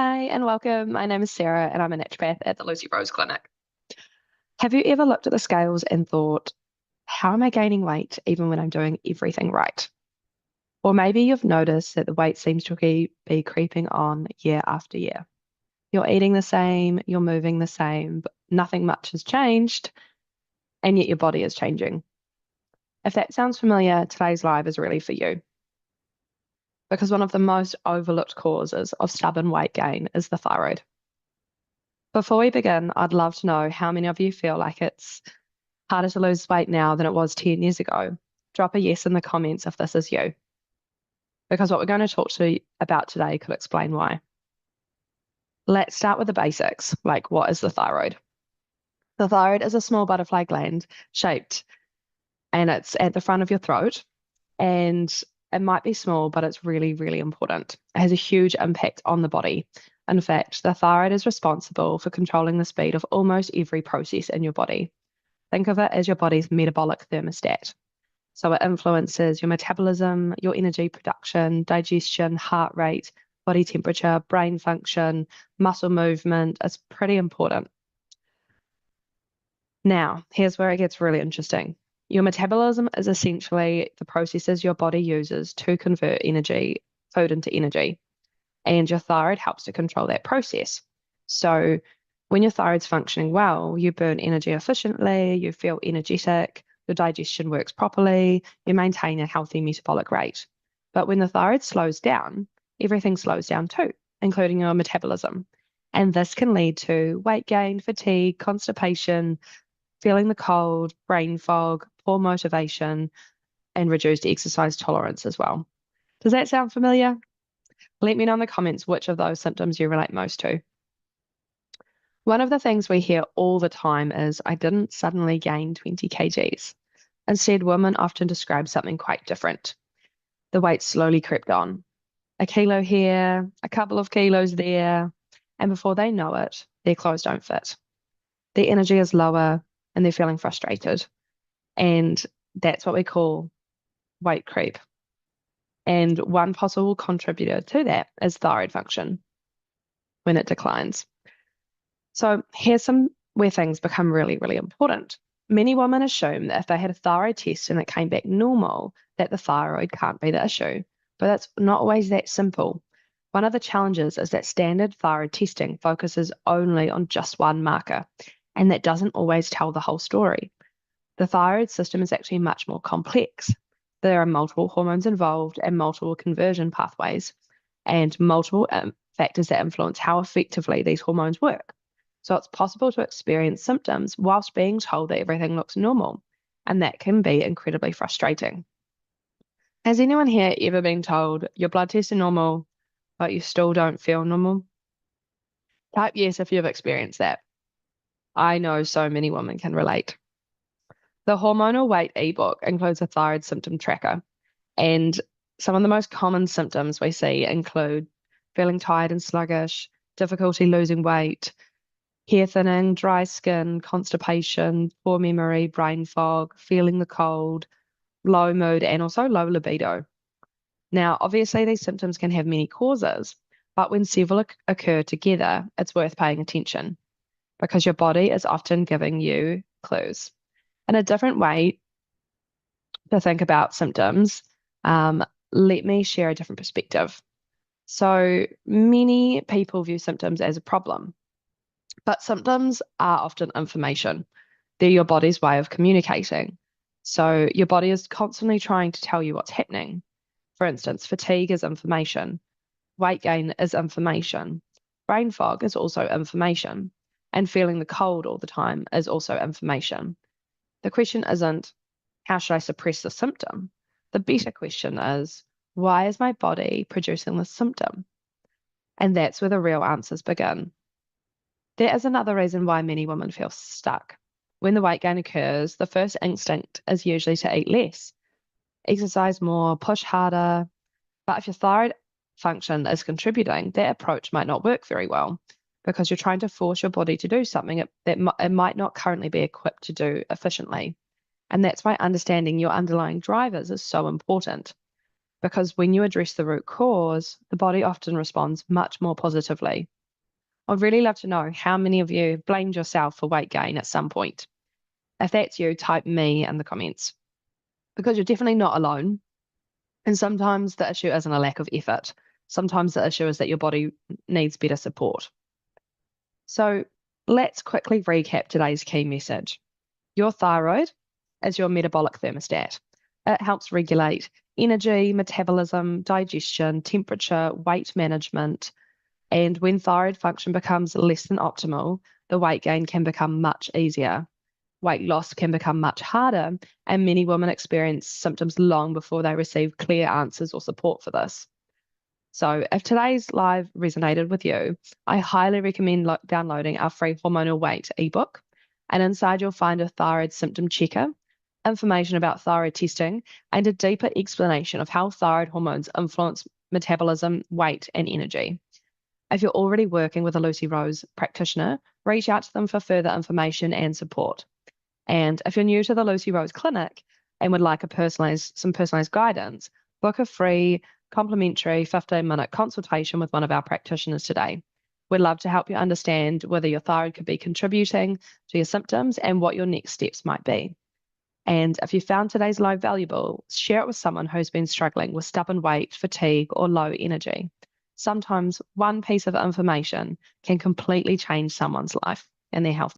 Hi and welcome. My name is Sarah and I'm a naturopath at the Lucy Rose Clinic. Have you ever looked at the scales and thought, how am I gaining weight even when I'm doing everything right? Or maybe you've noticed that the weight seems to be creeping on year after year. You're eating the same, you're moving the same, but nothing much has changed, and yet your body is changing. If that sounds familiar, today's live is really for you because one of the most overlooked causes of stubborn weight gain is the thyroid. Before we begin, I'd love to know how many of you feel like it's harder to lose weight now than it was 10 years ago. Drop a yes in the comments if this is you, because what we're going to talk to you about today could explain why. Let's start with the basics, like what is the thyroid? The thyroid is a small butterfly gland shaped, and it's at the front of your throat, and it might be small, but it's really, really important. It has a huge impact on the body. In fact, the thyroid is responsible for controlling the speed of almost every process in your body. Think of it as your body's metabolic thermostat. So it influences your metabolism, your energy production, digestion, heart rate, body temperature, brain function, muscle movement. It's pretty important. Now, here's where it gets really interesting. Your metabolism is essentially the processes your body uses to convert food into energy, and your thyroid helps to control that process. So when your thyroid's functioning well, you burn energy efficiently, you feel energetic, your digestion works properly, you maintain a healthy metabolic rate. But when the thyroid slows down, everything slows down too, including your metabolism. And this can lead to weight gain, fatigue, constipation, feeling the cold, brain fog, poor motivation, and reduced exercise tolerance as well. Does that sound familiar? Let me know in the comments which of those symptoms you relate most to. One of the things we hear all the time is, I didn't suddenly gain 20 kgs. Instead, women often describe something quite different. The weight slowly crept on. A kilo here, a couple of kilos there, and before they know it, their clothes don't fit. Their energy is lower and they're feeling frustrated. And that's what we call weight creep. And one possible contributor to that is thyroid function when it declines. So here's some where things become really, really important. Many women assume that if they had a thyroid test and it came back normal, that the thyroid can't be the issue. But that's not always that simple. One of the challenges is that standard thyroid testing focuses only on just one marker, and that doesn't always tell the whole story. The thyroid system is actually much more complex. There are multiple hormones involved and multiple conversion pathways, and multiple factors that influence how effectively these hormones work. So it's possible to experience symptoms whilst being told that everything looks normal, and that can be incredibly frustrating. Has anyone here ever been told your blood tests are normal, but you still don't feel normal? Type yes if you've experienced that. I know so many women can relate. The Hormonal Weight ebook includes a thyroid symptom tracker, and some of the most common symptoms we see include feeling tired and sluggish, difficulty losing weight, hair thinning, dry skin, constipation, poor memory, brain fog, feeling the cold, low mood, and also low libido. Now, obviously, these symptoms can have many causes, but when several occur together, it's worth paying attention because your body is often giving you clues. And a different way to think about symptoms, um, let me share a different perspective. So, many people view symptoms as a problem, but symptoms are often information. They're your body's way of communicating. So your body is constantly trying to tell you what's happening. For instance, fatigue is information, weight gain is information, brain fog is also information, and feeling the cold all the time is also information. The question isn't, how should I suppress the symptom? The better question is, why is my body producing this symptom? And that's where the real answers begin. There is another reason why many women feel stuck. When the weight gain occurs, the first instinct is usually to eat less, exercise more, push harder. But if your thyroid function is contributing, that approach might not work very well because you're trying to force your body to do something that it might not currently be equipped to do efficiently. And that's why understanding your underlying drivers is so important. because when you address the root cause, the body often responds much more positively. I'd really love to know how many of you have blamed yourself for weight gain at some point. If that's you, type me in the comments because you're definitely not alone. And sometimes the issue isn't a lack of effort. Sometimes the issue is that your body needs better support. So let's quickly recap today's key message. Your thyroid is your metabolic thermostat. It helps regulate energy, metabolism, digestion, temperature, weight management. And when thyroid function becomes less than optimal, the weight gain can become much easier. Weight loss can become much harder, and many women experience symptoms long before they receive clear answers or support for this. So, if today's live resonated with you, I highly recommend downloading our free Hormonal Weight ebook. And inside, you'll find a thyroid symptom checker, information about thyroid testing, and a deeper explanation of how thyroid hormones influence metabolism, weight, and energy. If you're already working with a Lucy Rose practitioner, reach out to them for further information and support. And if you're new to the Lucy Rose Clinic and would like some personalized guidance, book a free complimentary 15-minute consultation with one of our practitioners today. We'd love to help you understand whether your thyroid could be contributing to your symptoms and what your next steps might be. And if you found today's live valuable, share it with someone who's been struggling with stubborn weight, fatigue, or low energy. Sometimes one piece of information can completely change someone's life and their health.